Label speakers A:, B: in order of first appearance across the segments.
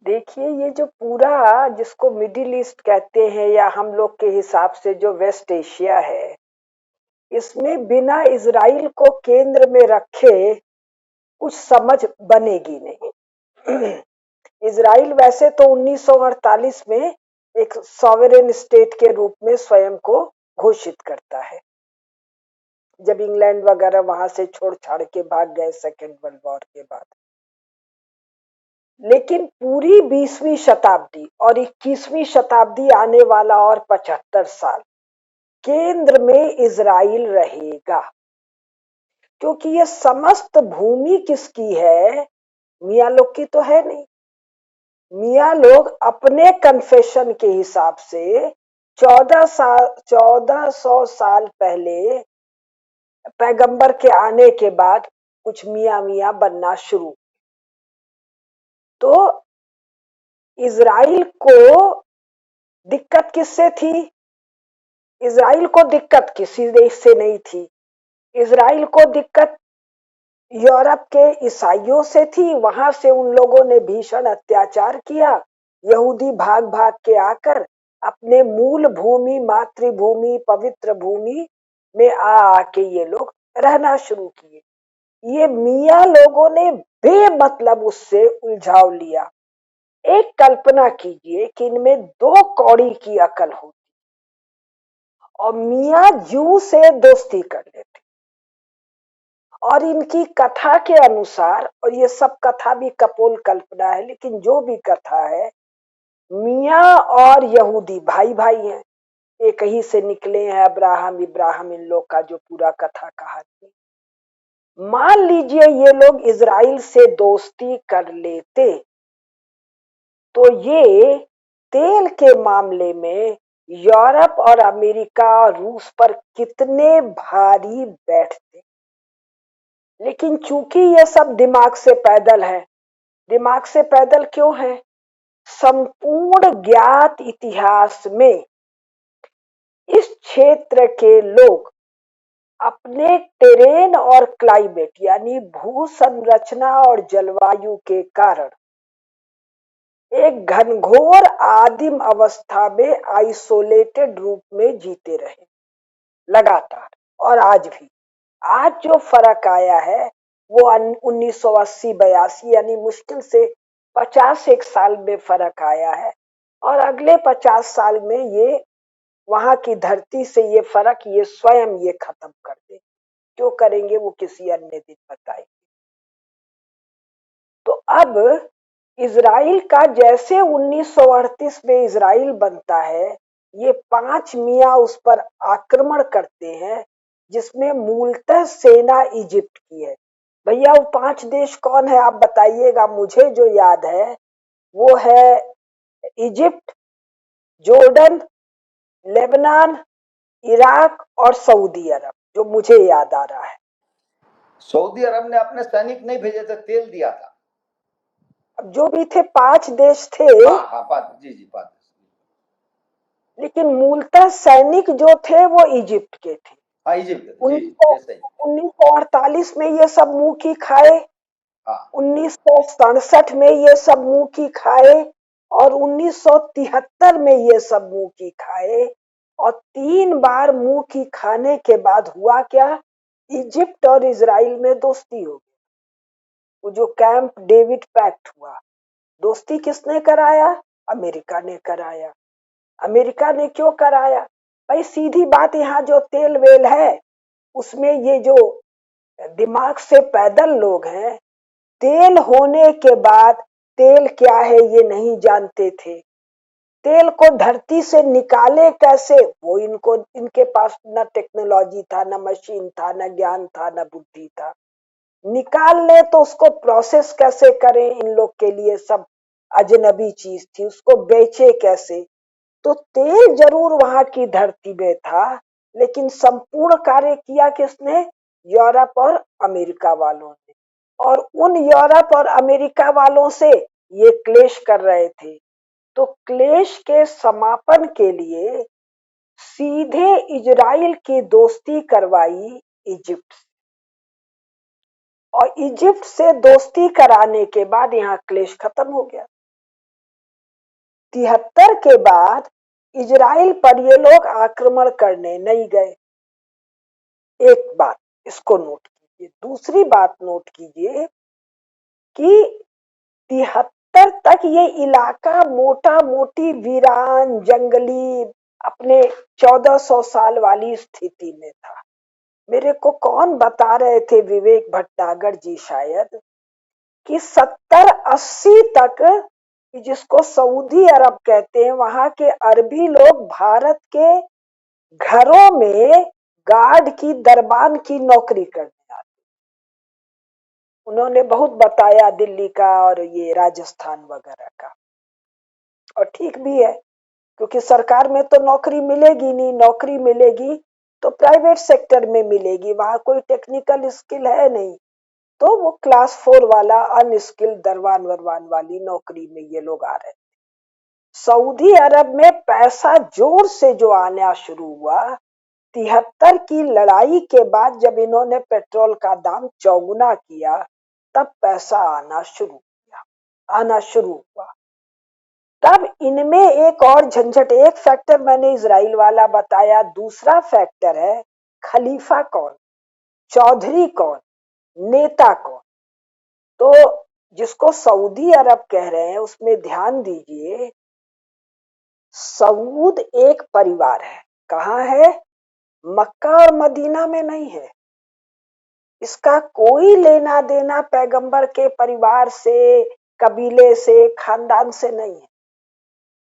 A: देखिए, ये जो पूरा जिसको मिडिल ईस्ट कहते हैं या हम लोग के हिसाब से जो वेस्ट एशिया है, इसमें बिना इजराइल को केंद्र में रखे कुछ समझ बनेगी नहीं। इजराइल वैसे तो 1948 में एक सॉवरेन स्टेट के रूप में स्वयं को घोषित करता है, जब इंग्लैंड वगैरह वहां से छोड़ छाड़ के भाग गए सेकेंड वर्ल्ड वॉर के बाद। लेकिन पूरी 20वीं शताब्दी और 21वीं शताब्दी आने वाला और 75 साल केंद्र में इजराइल रहेगा, क्योंकि ये समस्त भूमि किसकी है? मियाँ लोग की तो है नहीं। मियाँ लोग अपने कन्फेशन के हिसाब से 1400 साल पहले पैगंबर के आने के बाद कुछ मियाँ मियाँ बनना शुरू। तो इजराइल को दिक्कत किससे थी? इजराइल को दिक्कत किसी देश से नहीं थी। इजराइल को दिक्कत यूरोप के ईसाइयों से थी। वहां से उन लोगों ने भीषण अत्याचार किया। यहूदी भाग भाग के आकर अपने मूल भूमि, मातृभूमि, पवित्र भूमि में आके ये लोग रहना शुरू किए। ये मियाँ लोगों ने बेमतलब उससे उलझाव लिया। एक कल्पना कीजिए कि इनमें दो कौड़ी की अकल होती और मियाँ जू से दोस्ती कर लेते, और इनकी कथा के अनुसार, और ये सब कथा भी कपोल कल्पना है, लेकिन जो भी कथा है, मियाँ और यहूदी भाई भाई हैं, एक ही से निकले हैं। अब्राहम इब्राहिम इन लोग का जो पूरा कथा कहानी। मान लीजिए ये लोग इजराइल से दोस्ती कर लेते, तो ये तेल के मामले में यूरोप और अमेरिका और रूस पर कितने भारी बैठते। लेकिन चूंकि ये सब दिमाग से पैदल है। दिमाग से पैदल क्यों है? संपूर्ण ज्ञात इतिहास में इस क्षेत्र के लोग अपने टेरेन और क्लाइमेट यानी भू संरचना और जलवायु के कारण एक घनघोर आदिम अवस्था में आइसोलेटेड रूप में जीते रहे लगातार। और आज भी, आज जो फर्क आया है वो 1980-82 यानी मुश्किल से 50 एक साल में फर्क आया है। और अगले 50 साल में ये वहां की धरती से ये फर्क ये स्वयं ये खत्म कर दे। क्यों करेंगे वो किसी अन्य दिन बताएंगे। तो अब इजराइल का जैसे 1938 में इजराइल बनता है, ये 5 मियाँ उस पर आक्रमण करते हैं, जिसमें मूलतः सेना इजिप्ट की है। भैया वो 5 देश कौन है आप बताइएगा? मुझे जो याद है वो है इजिप्ट, जॉर्डन, लेबनान, इराक और सऊदी अरब, जो मुझे याद आ रहा है।
B: सऊदी अरब ने अपने सैनिक नहीं भेजे थे, तेल दिया था।
A: अब जो भी थे 5 देश थे।
B: हाँ, 5 जी जी 5।
A: लेकिन मूलतः सैनिक जो थे वो इजिप्ट के थे।
B: हाँ, इजिप्ट जी
A: उन्नीस
B: ऐसे ही।
A: 1948 में ये सब मुंह की खाए।
B: हाँ
A: 1967 में ये सब मुंह की खाए और 1973 में ये सब मुंह की खाए। और 3 बार मुंह की खाने के बाद हुआ क्या? इजिप्ट और इजराइल में दोस्ती हो गई। वो जो कैंप डेविड पैक्ट हुआ, दोस्ती किसने कराया? अमेरिका ने कराया। अमेरिका ने क्यों कराया? भाई सीधी बात, यहाँ जो तेल वेल है उसमें ये जो दिमाग से पैदल लोग हैं, तेल होने के बाद तेल क्या है ये नहीं जानते थे। तेल को धरती से निकाले कैसे, वो इनको इनके पास न टेक्नोलॉजी था, न मशीन था, न ज्ञान था, न बुद्धि था। निकाल ले तो उसको प्रोसेस कैसे करें, इन लोग के लिए सब अजनबी चीज थी। उसको बेचे कैसे? तो तेल जरूर वहां की धरती में था, लेकिन संपूर्ण कार्य किया किसने? यूरोप और अमेरिका वालों ने। और उन यूरोप और अमेरिका वालों से ये क्लेश कर रहे थे। तो क्लेश के समापन के लिए सीधे इजराइल की दोस्ती करवाई इजिप्ट से। और इजिप्ट से दोस्ती कराने के बाद यहाँ क्लेश खत्म हो गया। 73 के बाद इजराइल पर ये लोग आक्रमण करने नहीं गए। एक बात इसको नोट कीजिए। दूसरी बात नोट कीजिए कि 73 तक ये इलाका मोटा मोटी वीरान जंगली अपने 1400 साल वाली स्थिति में था। मेरे को कौन बता रहे थे, विवेक भटनागर जी शायद, कि 70-80 तक, जिसको सऊदी अरब कहते हैं, वहां के अरबी लोग भारत के घरों में गार्ड की, दरबान की नौकरी करने आते। उन्होंने बहुत बताया दिल्ली का और ये राजस्थान वगैरह का, और ठीक भी है, क्योंकि सरकार में तो नौकरी मिलेगी नहीं। नौकरी मिलेगी तो प्राइवेट सेक्टर में मिलेगी, वहां कोई टेक्निकल स्किल है नहीं, तो वो क्लास 4 वाला अनस्किल्ड दरबान वरबान वाली नौकरी में ये लोग आ रहे हैं। सऊदी अरब में पैसा जोर से जो आना शुरू हुआ 73 की लड़ाई के बाद, जब इन्होंने पेट्रोल का दाम चौगुना किया, तब पैसा आना शुरू हुआ। तब इनमें एक और झंझट, एक फैक्टर मैंने इजराइल वाला बताया, दूसरा फैक्टर है खलीफा कौन, चौधरी कौन, नेता कौन। तो जिसको सऊदी अरब कह रहे हैं, उसमें ध्यान दीजिए, सऊद एक परिवार है। कहाँ है? मक्का और मदीना में नहीं है। इसका कोई लेना देना पैगंबर के परिवार से, कबीले से, खानदान से नहीं है।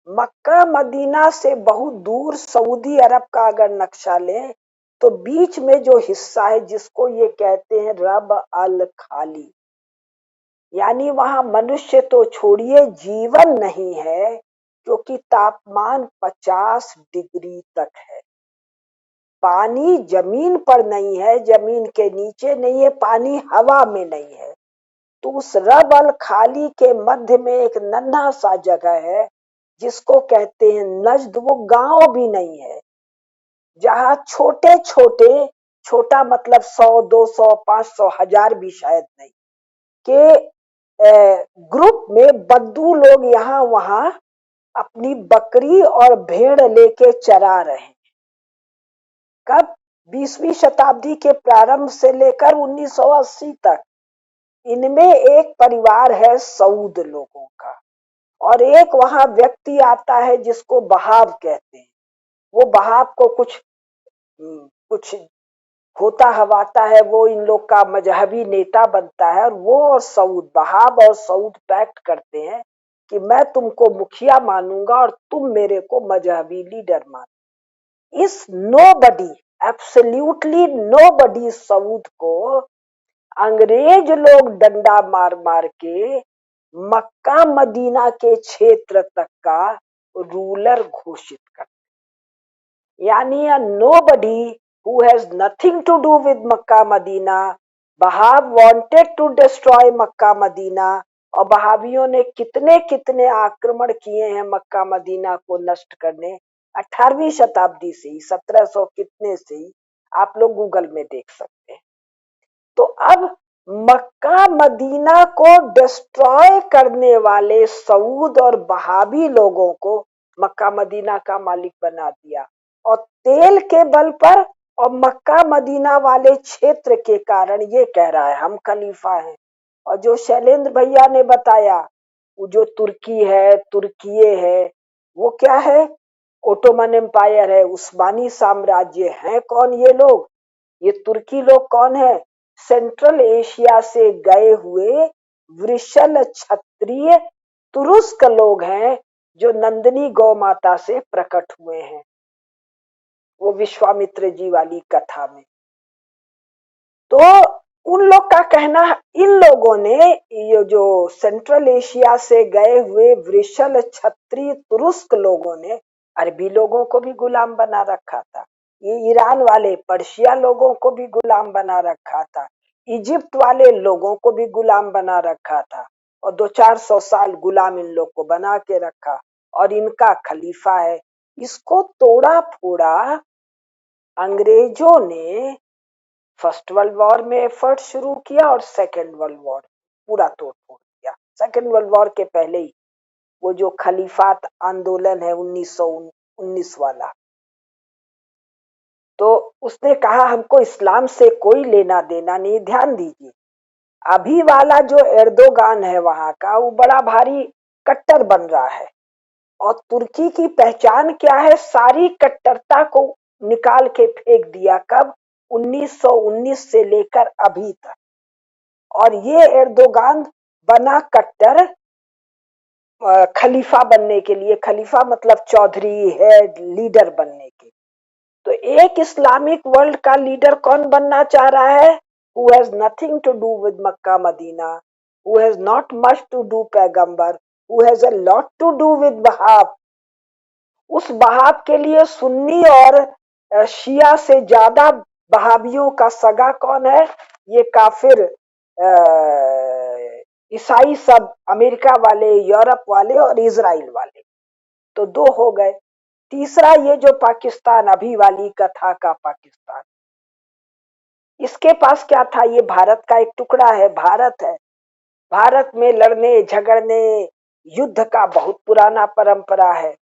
A: मक्का मदीना से बहुत दूर सऊदी अरब का अगर नक्शा लें, तो बीच में जो हिस्सा है, जिसको ये कहते हैं रब अल खाली, यानी वहां मनुष्य तो छोड़िए, जीवन नहीं है, क्योंकि तापमान 50 डिग्री तक है। पानी जमीन पर नहीं है, जमीन के नीचे नहीं है, पानी हवा में नहीं है। तो उस रब अल खाली के मध्य में एक नन्हा सा जगह है, जिसको कहते हैं नज्द। वो गांव भी नहीं है, जहां छोटे छोटे, छोटा मतलब 100, 200, 500, 1000 भी शायद नहीं, के ग्रुप में बद्दू लोग यहाँ वहां अपनी बकरी और भेड़ लेके चरा रहे हैं। कब? 20वीं शताब्दी के प्रारंभ से लेकर 1980 तक। इनमें एक परिवार है सऊद लोगों का, और एक वहां व्यक्ति आता है जिसको बहाव कहते हैं। वो बहाव को कुछ होता हवाता है, वो इन लोग का मजहबी नेता बनता है, और वो और सऊद, बहाव और सऊद पैक्ट करते हैं कि मैं तुमको मुखिया मानूंगा और तुम मेरे को मजहबी लीडर मान। इस नोबडी, एब्सोल्युटली नोबडी सऊद को अंग्रेज लोग डंडा मार मार के मक्का मदीना के क्षेत्र तक का रूलर घोषित कर, यानी a nobody who has nothing to do with Makkah Medina. बहाव wanted to destroy Mecca Medina, और बहावियों ने कितने कितने आक्रमण किए हैं मक्का मदीना को नष्ट करने, 18वीं शताब्दी से ही, 1700 कितने से ही, आप लोग गूगल में देख सकते हैं। तो अब मक्का मदीना को डिस्ट्रॉय करने वाले सऊद और बहावी लोगों को मक्का मदीना का मालिक बना दिया, और तेल के बल पर और मक्का मदीना वाले क्षेत्र के कारण ये कह रहा है हम खलीफा हैं। और जो शैलेंद्र भैया ने बताया, वो जो तुर्की है, तुर्किये है, वो क्या है? ओटोमन एम्पायर है, उस्मानी साम्राज्य है। कौन ये लोग? ये तुर्की लोग कौन है? सेंट्रल एशिया से गए हुए वृषल क्षत्रिय तुरुस्क लोग हैं, जो नंदिनी गौ माता से प्रकट हुए हैं, वो विश्वामित्र जी वाली कथा में। तो उन लोग का कहना, इन लोगों ने, ये जो सेंट्रल एशिया से गए हुए वृषल क्षत्रिय तुरुस्क लोगों ने अरबी लोगों को भी गुलाम बना रखा था। ये ईरान वाले पर्शिया लोगों को भी गुलाम बना रखा था, इजिप्ट वाले लोगों को भी गुलाम बना रखा था, और 200-400 साल गुलाम इन लोग को बना के रखा, और इनका खलीफा है। इसको तोड़ा फोड़ा अंग्रेजों ने फर्स्ट वर्ल्ड वॉर में एफर्ट शुरू किया, और सेकेंड वर्ल्ड वॉर पूरा तोड़ फोड़ किया। सेकेंड वर्ल्ड वॉर के पहले ही वो जो खलीफात आंदोलन है 1919 वाला, तो उसने कहा हमको इस्लाम से कोई लेना देना नहीं। ध्यान दीजिए, अभी वाला जो एर्दोगान है वहां का, वो बड़ा भारी कट्टर बन रहा है। और तुर्की की पहचान क्या है? सारी कट्टरता को निकाल के फेंक दिया। कब? 1919 से लेकर अभी तक। और ये एर्दोगान बना कट्टर खलीफा बनने के लिए। खलीफा मतलब चौधरी, हेड, लीडर बनने के। तो एक इस्लामिक वर्ल्ड का लीडर कौन बनना चाह रहा है? Who has nothing to do with Mecca Medina, who has not much to do पैगंबर, who has a lot to do with Wahhab. उस वहाब के लिए सुन्नी और शिया से ज्यादा वहाबियों का सगा कौन है? ये काफिर ईसाई सब, अमेरिका वाले, यूरोप वाले और इजराइल वाले। तो दो हो गए। तीसरा ये जो पाकिस्तान, अभी वाली कथा का पाकिस्तान, इसके पास क्या था? ये भारत का एक टुकड़ा है, भारत है। भारत में लड़ने झगड़ने, युद्ध का बहुत पुराना परंपरा है।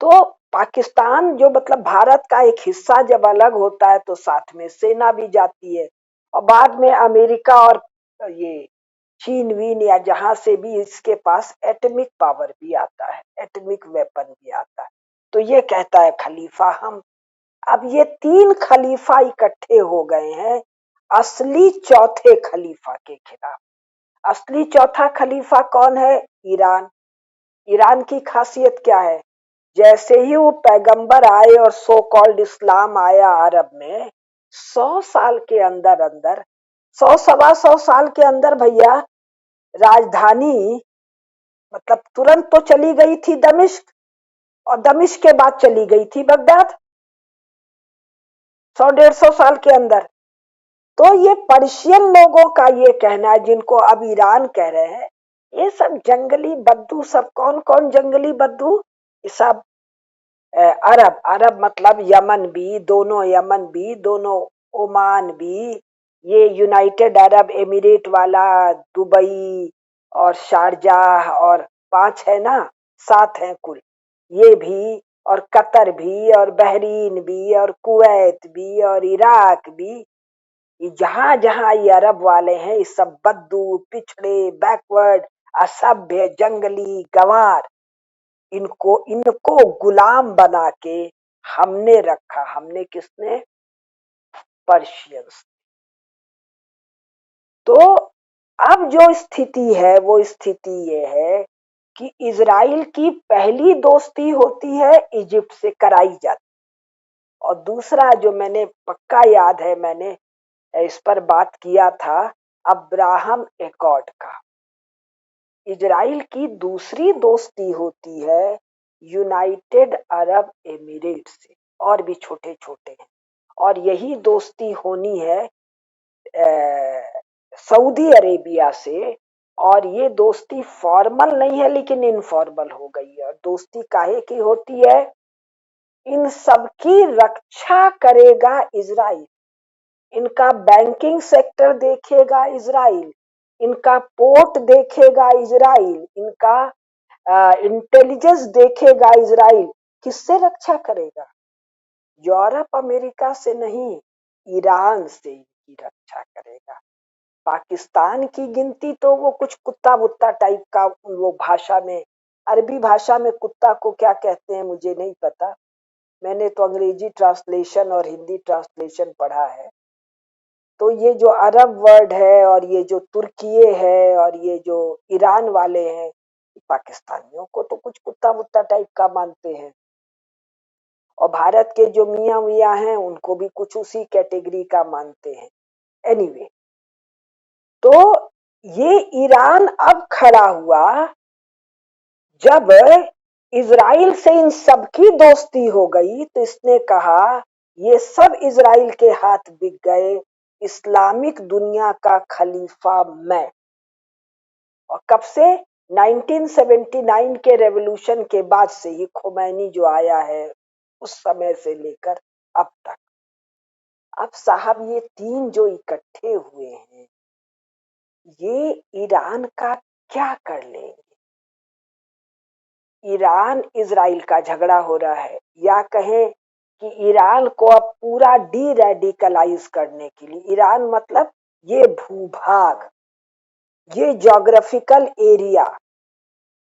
A: तो पाकिस्तान जो मतलब भारत का एक हिस्सा जब अलग होता है तो साथ में सेना भी जाती है। और बाद में अमेरिका और ये चीन वीन या जहां से भी इसके पास एटॉमिक पावर भी आता है, एटॉमिक वेपन भी आता है। तो ये कहता है खलीफा हम। अब ये तीन खलीफा इकट्ठे हो गए हैं असली चौथे खलीफा के खिलाफ। असली चौथा खलीफा कौन है? ईरान। ईरान की खासियत क्या है? जैसे ही वो पैगंबर आए और सो कॉल्ड इस्लाम आया अरब में, 100 साल के अंदर अंदर, 100 सवा 100 साल के अंदर भैया, राजधानी मतलब तुरंत तो चली गई थी दमिश्क, और दमिश्क के बाद चली गई थी बगदाद, 100 150 साल के अंदर। तो ये पर्शियन लोगों का ये कहना है, जिनको अब ईरान कह रहे हैं, ये सब जंगली बद्दू। सब कौन कौन जंगली बद्दू? ये सब अरब। अरब मतलब यमन भी, दोनों यमन भी, दोनों ओमान भी, ये यूनाइटेड अरब एमिरेट वाला, दुबई और शारजाह, और 5 है ना, 7 हैं कुल, ये भी, और कतर भी, और बहरीन भी, और कुवैत भी, और इराक भी। ये जहां जहां ये अरब वाले हैं, ये सब बद्दू, पिछड़े, बैकवर्ड, असभ्य, जंगली, गंवार, इनको इनको गुलाम बना के हमने रखा। हमने किसने? पर्शियंस। तो अब जो स्थिति है वो स्थिति ये है कि इजराइल की पहली दोस्ती होती है इजिप्ट से, कराई जाती। और दूसरा जो मैंने पक्का याद है, मैंने इस पर बात किया था, अब्राहम एकॉर्ड का। इजराइल की दूसरी दोस्ती होती है यूनाइटेड अरब एमिरेट से, और भी छोटे छोटे हैं। और यही दोस्ती होनी है सऊदी अरेबिया से। और ये दोस्ती फॉर्मल नहीं है लेकिन इनफॉर्मल हो गई है। और दोस्ती काहे की होती है? इन सबकी रक्षा करेगा इजराइल, इनका बैंकिंग सेक्टर देखेगा इजराइल, इनका पोर्ट देखेगा इजराइल, इनका इंटेलिजेंस देखेगा इजराइल। किससे रक्षा करेगा? यूरोप अमेरिका से नहीं, ईरान से इनकी रक्षा करेगा। पाकिस्तान की गिनती तो वो कुछ कुत्ता वुत्ता टाइप का, वो भाषा में, अरबी भाषा में कुत्ता को क्या कहते हैं मुझे नहीं पता। मैंने तो अंग्रेजी ट्रांसलेशन और हिंदी ट्रांसलेशन पढ़ा है। तो ये जो अरब वर्ड है, और ये जो तुर्किये है, और ये जो ईरान वाले हैं, पाकिस्तानियों को तो कुछ कुत्ता वुत्ता टाइप का मानते हैं। और भारत के जो मियाँ मियाँ हैं उनको भी कुछ उसी कैटेगरी का मानते हैं। एनीवे, तो ये ईरान अब खड़ा हुआ जब इजराइल से इन सबकी दोस्ती हो गई, तो इसने कहा ये सब इजराइल के हाथ बिक गए, इस्लामिक दुनिया का खलीफा मैं। और कब से? 1979 के रेवोल्यूशन के बाद से ही, खोमैनी जो आया है उस समय से लेकर अब तक। अब साहब ये तीन जो इकट्ठे हुए हैं, ये ईरान का क्या कर लेंगे? ईरान इजराइल का झगड़ा हो रहा है, या कहें कि ईरान को अब पूरा डी रेडिकलाइज करने के लिए, ईरान मतलब ये भूभाग, ये ज्योग्राफिकल एरिया,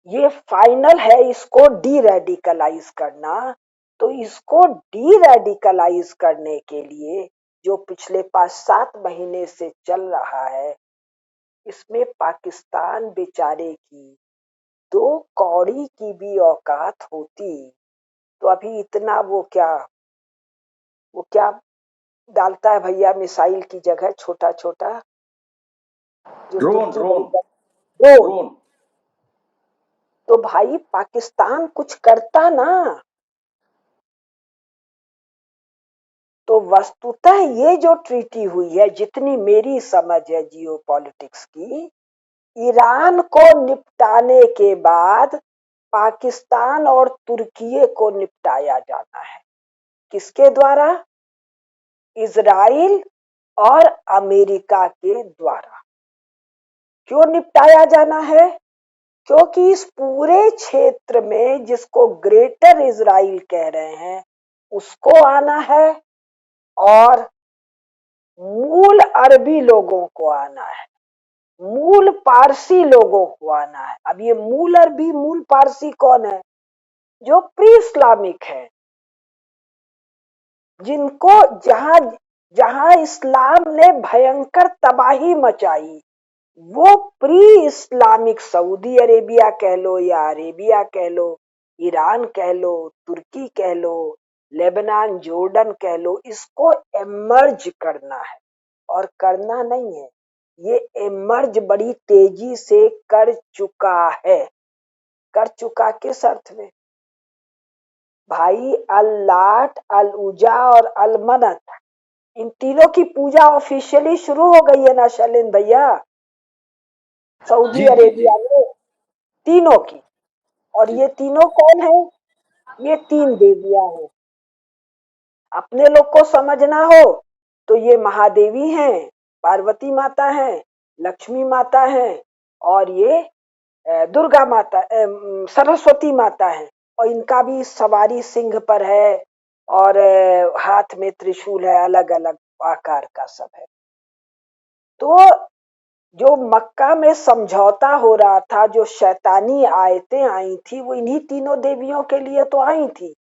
A: ये फाइनल है इसको डी रेडिकलाइज करना। तो इसको डी रेडिकलाइज करने के लिए जो पिछले 5-7 महीने से चल रहा है, इसमें पाकिस्तान बेचारे की 2 कौड़ी की भी औकात होती तो अभी इतना वो क्या डालता है भैया मिसाइल की जगह, छोटा छोटा जो
B: ड्रोन
A: तुर्की
B: ड्रोन
A: ड्रोन।
B: ड्रोन।
A: तो भाई पाकिस्तान कुछ करता ना। तो वस्तुतः ये जो ट्रीटी हुई है, जितनी मेरी समझ है जियो पॉलिटिक्स की, ईरान को निपटाने के बाद पाकिस्तान और तुर्की को निपटाया जाना है। किसके द्वारा? इजराइल और अमेरिका के द्वारा। क्यों निपटाया जाना है? क्योंकि इस पूरे क्षेत्र में जिसको ग्रेटर इजराइल कह रहे हैं, उसको आना है और मूल अरबी लोगों को आना है, मूल पारसी लोगों को आना है। अब ये मूल अरबी मूल पारसी कौन है? जो प्री इस्लामिक है, जिनको जहां जहां इस्लाम ने भयंकर तबाही मचाई, वो प्री इस्लामिक सऊदी अरेबिया कह लो या अरेबिया कह लो, ईरान कह लो, तुर्की कह लो, लेबनान जॉर्डन कह लो, इसको एमर्ज करना है। और करना नहीं है, ये एमर्ज बड़ी तेजी से कर चुका है। कर चुका किस अर्थ में? भाई अल्लाट, अल उजा और अल मनत, इन तीनों की पूजा ऑफिशियली शुरू हो गई है ना शैलेंद्र भैया, सऊदी
B: जी जी जी।
A: अरेबिया में, तीनों की। और
B: जी
A: ये तीनों कौन है? ये 3 देवियां हैं। अपने लोग को समझना हो तो ये महादेवी हैं, पार्वती माता हैं, लक्ष्मी माता हैं, और ये दुर्गा माता, सरस्वती माता है। और इनका भी सवारी सिंह पर है और हाथ में त्रिशूल है, अलग अलग आकार का सब है। तो जो मक्का में समझौता हो रहा था, जो शैतानी आयतें आई थी, वो इन्हीं तीनों देवियों के लिए तो आई थी।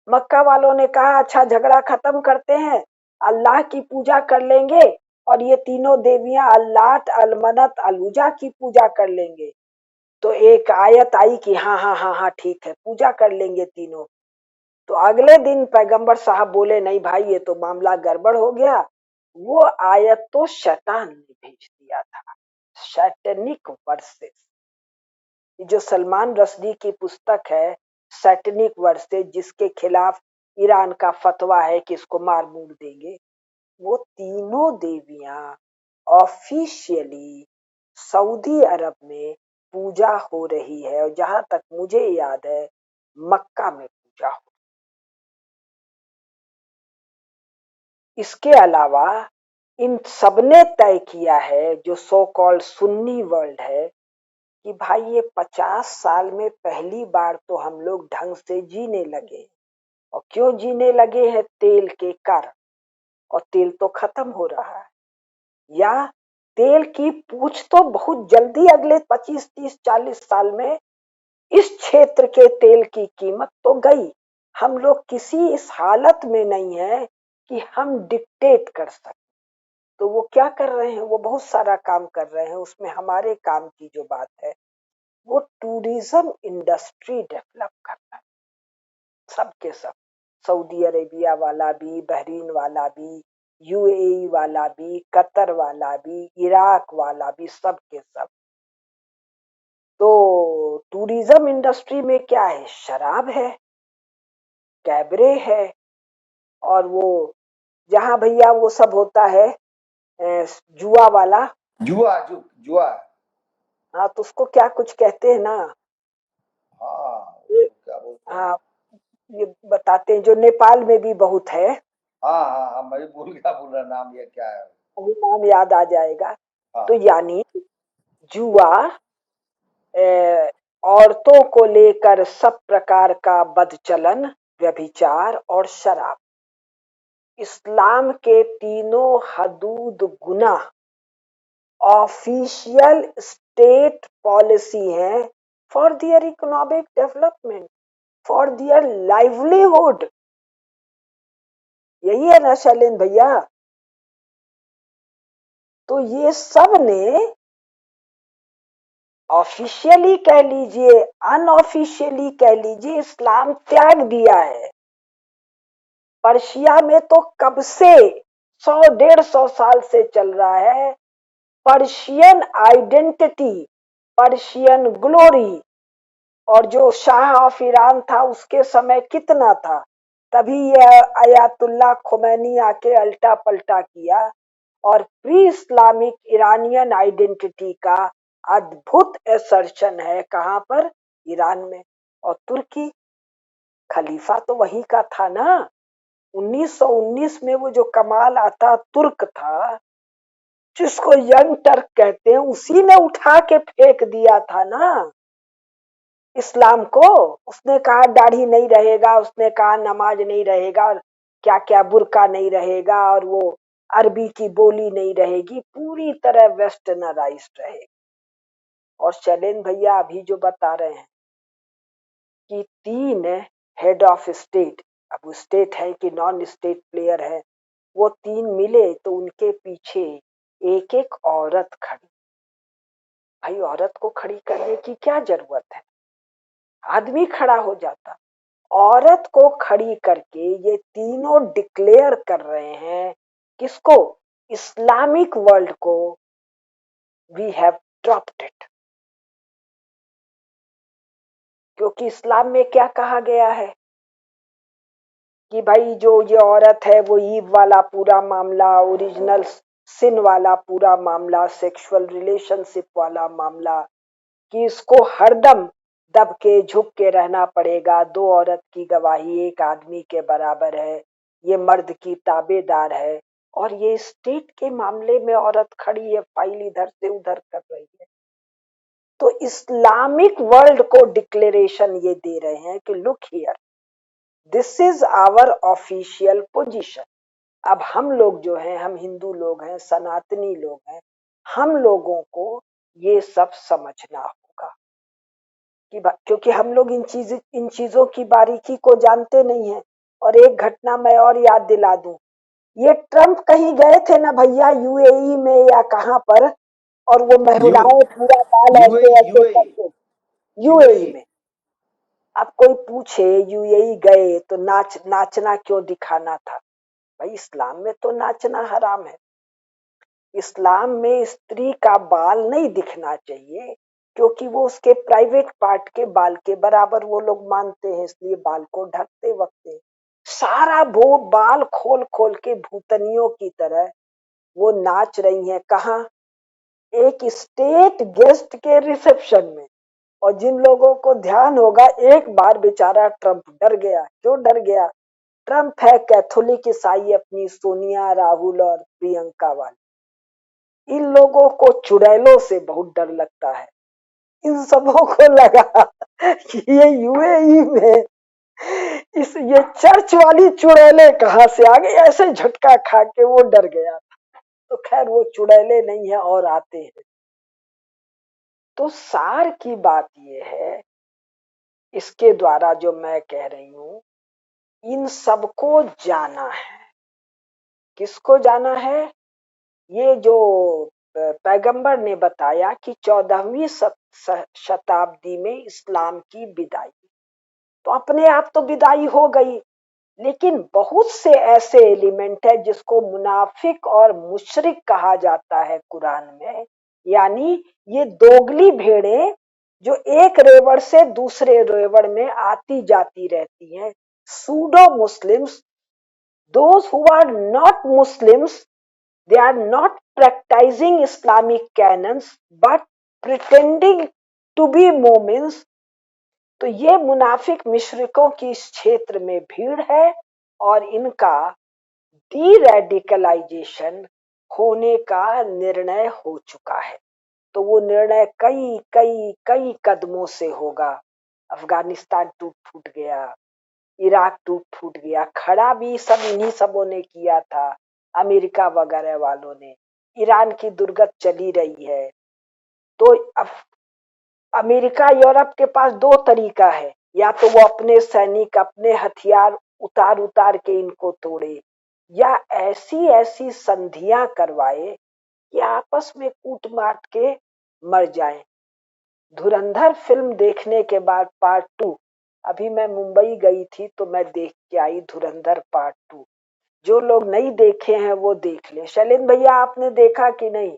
A: मक्का वालों ने कहा अच्छा झगड़ा खत्म करते हैं, अल्लाह की पूजा कर लेंगे और ये तीनों देवियां अल्लाट, अलमनत, अलूजा की पूजा कर लेंगे। तो एक आयत आई कि हाँ हाँ हाँ हाँ ठीक है, पूजा कर लेंगे तीनों। तो अगले दिन पैगंबर साहब बोले नहीं भाई, ये तो मामला गड़बड़ हो गया। वो आयत तो शैतान ने भेज दिया था, सैटेनिक वर्सेस। जो सलमान रश्दी की पुस्तक है सैटेनिक वर्सेस, जिसके खिलाफ ईरान का फतवा है कि इसको मार मूर देंगे, वो तीनों देवियां ऑफिशियली सऊदी अरब में पूजा हो रही है। और जहां तक मुझे याद है मक्का में पूजा हो। इसके अलावा इन सबने तय किया है, जो सो कॉल्ड सुन्नी वर्ल्ड है, कि भाई ये 50 साल में पहली बार तो हम लोग ढंग से जीने लगे। और क्यों जीने लगे हैं? तेल के कारण। और तेल तो खत्म हो रहा है, या तेल की पूछ तो बहुत जल्दी अगले 25, 30, 40 साल में इस क्षेत्र के तेल की कीमत तो गई। हम लोग किसी इस हालत में नहीं है कि हम डिक्टेट कर सकते। तो वो क्या कर रहे हैं? वो बहुत सारा काम कर रहे हैं। उसमें हमारे काम की जो बात है, वो टूरिज्म इंडस्ट्री डेवलप करना है। सबके सब, सऊदी अरेबिया वाला भी, बहरीन वाला भी, यूएई वाला भी, कतर वाला भी, इराक वाला भी, सब के सब। तो टूरिज्म इंडस्ट्री में क्या है? शराब है, कैबरे है, और वो जहाँ भैया वो सब होता है जुआ वाला।
B: जुआ जुआ।
A: हाँ तो उसको क्या कुछ कहते हैं ना,
B: हाँ
A: ये,
B: उसको क्या बोलते हैं?
A: हाँ ये बताते हैं, जो नेपाल में भी बहुत है।
B: हाँ हाँ हाँ, मैं भी भूल गया, बोल रहा नाम ये क्या है।
A: अभी नाम याद आ जाएगा। तो
B: हाँ
A: यानी जुआ, औरतों को लेकर सब प्रकार का बदचलन, व्यभिचार और शराब। इस्लाम के तीनों हदूद गुनाह ऑफिशियल स्टेट पॉलिसी है for their economic development, for their livelihood. यही है ना शैलेंद्र भैया? तो ये सब ने ऑफिशियली कह लीजिए, अनऑफिशियली कह लीजिए, इस्लाम त्याग दिया है। पर्शिया में तो कब से 100-150 साल से चल रहा है पर्शियन आइडेंटिटी, पर्शियन ग्लोरी। और जो शाह ऑफ ईरान था उसके समय कितना था, तभी यह अयातुल्ला खोमैनी आके अल्टा पल्टा किया और प्री इस्लामिक ईरानियन आइडेंटिटी का अद्भुत असर्शन है। कहाँ पर? ईरान में। और तुर्की, खलीफा तो वही का था ना। 1919 में वो जो कमाल आता तुर्क था, जिसको यंग टर्क कहते हैं, उसी ने उठा के फेंक दिया था ना इस्लाम को। उसने कहा दाढ़ी नहीं रहेगा, उसने कहा नमाज नहीं रहेगा, और क्या क्या बुर्का नहीं रहेगा, और वो अरबी की बोली नहीं रहेगी, पूरी तरह वेस्टर्नराइज्ड रहेगा। और शैलेंद्र भैया अभी जो बता रहे हैं कि 3 हेड ऑफ स्टेट, अब वो स्टेट है कि नॉन स्टेट प्लेयर है, वो 3 मिले तो उनके पीछे एक एक औरत खड़ी। भाई औरत को खड़ी करने की क्या जरूरत है, आदमी खड़ा हो जाता। औरत को खड़ी करके ये तीनों डिक्लेयर कर रहे हैं किसको? इस्लामिक वर्ल्ड को, वी हैव ड्रॉप्ड इट। क्योंकि इस्लाम में क्या कहा गया है कि भाई जो ये औरत है वो ईव वाला पूरा मामला, ओरिजिनल सिन वाला पूरा मामला, सेक्सुअल रिलेशनशिप वाला मामला, कि इसको हरदम दब के झुक के रहना पड़ेगा। 2 औरत की गवाही 1 आदमी के बराबर है, ये मर्द की ताबेदार है। और ये स्टेट के मामले में औरत खड़ी है, फाइल इधर से उधर कर रही है। तो इस्लामिक वर्ल्ड को डिक्लेरेशन ये दे रहे हैं कि look here, this is our official position. अब हम लोग जो हैं, हम हिंदू लोग हैं, सनातनी लोग हैं, हम लोगों को ये सब समझना होगा कि क्योंकि हम लोग इन चीजों की बारीकी को जानते नहीं है। और एक घटना मैं और याद दिला दूं, ये ट्रम्प कहीं गए थे ना भैया, यूएई में या कहां पर, और वो
B: यू
A: महिलाएं पूरा बाल ऐसे
B: यूएई
A: ऐसे
B: यूएई
A: करके, यूएई
B: यूएई
A: में। अब कोई पूछे यूएई गए तो नाचना क्यों दिखाना था? भाई इस्लाम में तो नाचना हराम है। इस्लाम में स्त्री का बाल नहीं दिखना चाहिए, क्योंकि वो उसके प्राइवेट पार्ट के बाल के बराबर वो लोग मानते हैं, इसलिए बाल को ढकते वक्त सारा वो बाल खोल खोल के भूतनियों की तरह वो नाच रही हैं। कहाँ? एक स्टेट गेस्ट के रिसेप्शन में। और जिन लोगों को ध्यान होगा, एक बार बेचारा ट्रम्प डर गया। क्यों डर गया? ट्रम्प है कैथोलिक ईसाई, अपनी सोनिया, राहुल और प्रियंका वाले। इन लोगों को चुड़ैलों से बहुत डर लगता है। इन सबों को लगा कि ये यूएई में ये चर्च वाली चुड़ैले कहाँ से आ गई, ऐसे झटका खा के वो डर गया। तो खैर वो चुड़ैले नहीं है और आते हैं। तो सार की बात ये है, इसके द्वारा जो मैं कह रही हूं, इन सबको जाना है। किसको जाना है? ये जो पैगंबर ने बताया कि 14वीं शताब्दी में इस्लाम की विदाई, तो अपने आप तो विदाई हो गई, लेकिन बहुत से ऐसे एलिमेंट है जिसको मुनाफिक और मुशरिक कहा जाता है कुरान में। यानी ये दोगली भेड़ें जो एक रेवड़ से दूसरे रेवड़ में आती जाती रहती हैं, pseudo Muslims, those who are not Muslims, they are not practicing Islamic canons but pretending to be Momins। तो ये मुनाफिक मुशरिकों की इस क्षेत्र में भीड़ है और इनका डी रेडिकलाइजेशन होने का निर्णय हो चुका है। तो वो निर्णय कई कई कई कदमों से होगा। अफगानिस्तान टूट फूट गया, इराक टूट फूट गया, खड़ा भी सब इन्हीं सबों ने किया था, अमेरिका वगैरह वालों ने। ईरान की दुर्गत चली रही है। तो अब अमेरिका यूरोप के पास दो तरीका है, या तो वो अपने सैनिक अपने हथियार उतार उतार के इनको तोड़े, या ऐसी ऐसी संधियां करवाए कि आपस में कूट मार के मर जाएं। धुरंधर फिल्म देखने के बाद पार्ट 2, अभी मैं मुंबई गई थी तो मैं देख के आई धुरंधर पार्ट 2। जो लोग नहीं देखे हैं वो देख ले। शैलेंद्र भैया आपने देखा कि नहीं?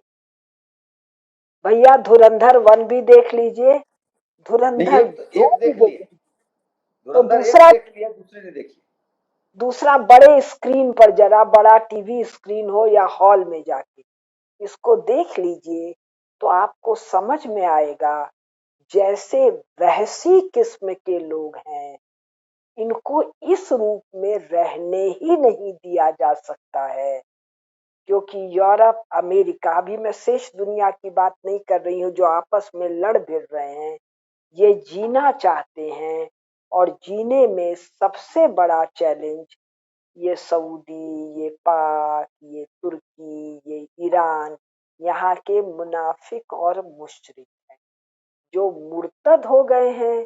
A: भैया धुरंधर 1 भी देख लीजिए,
B: नहीं,
A: धुरंधर 2
B: एक
A: भी
B: देख
A: देख
B: लिए,
A: लीजिए। तो
B: धुरंधर एक
A: दूसरा
B: देख लिया, दूसरी नहीं देखी।
A: दूसरा बड़े स्क्रीन पर, जरा बड़ा टीवी स्क्रीन हो या हॉल में जाके इसको देख लीजिए, तो आपको समझ में आएगा जैसे वहसी किस्म के लोग हैं, इनको इस रूप में रहने ही नहीं दिया जा सकता है। क्योंकि यूरोप अमेरिका, अभी मैं शेष दुनिया की बात नहीं कर रही हूँ जो आपस में लड़ भिड़ रहे हैं, ये जीना चाहते हैं। और जीने में सबसे बड़ा चैलेंज ये सऊदी, ये पाक, ये तुर्की, ये ईरान, यहाँ के मुनाफिक और मुशरिक हैं। जो मुर्तद हो गए हैं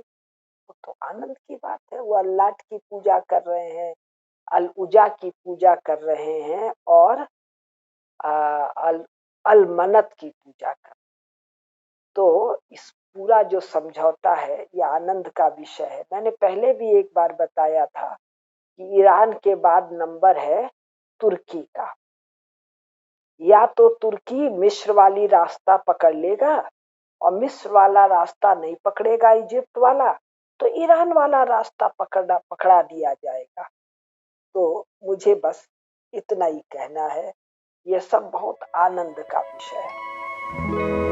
A: वो तो आनंद की बात है, वो अल्लाह की पूजा कर रहे हैं, अल उजा की पूजा कर रहे हैं, और अल अलमनत की पूजा कर। तो इस पूरा जो समझौता है ये आनंद का विषय है। मैंने पहले भी एक बार बताया था कि ईरान के बाद नंबर है तुर्की का। या तो तुर्की मिस्र वाली रास्ता पकड़ लेगा, और मिस्र वाला रास्ता नहीं पकड़ेगा इजिप्ट वाला, तो ईरान वाला रास्ता पकड़ा दिया जाएगा। तो मुझे बस इतना ही कहना है, ये सब बहुत आनंद का विषय है।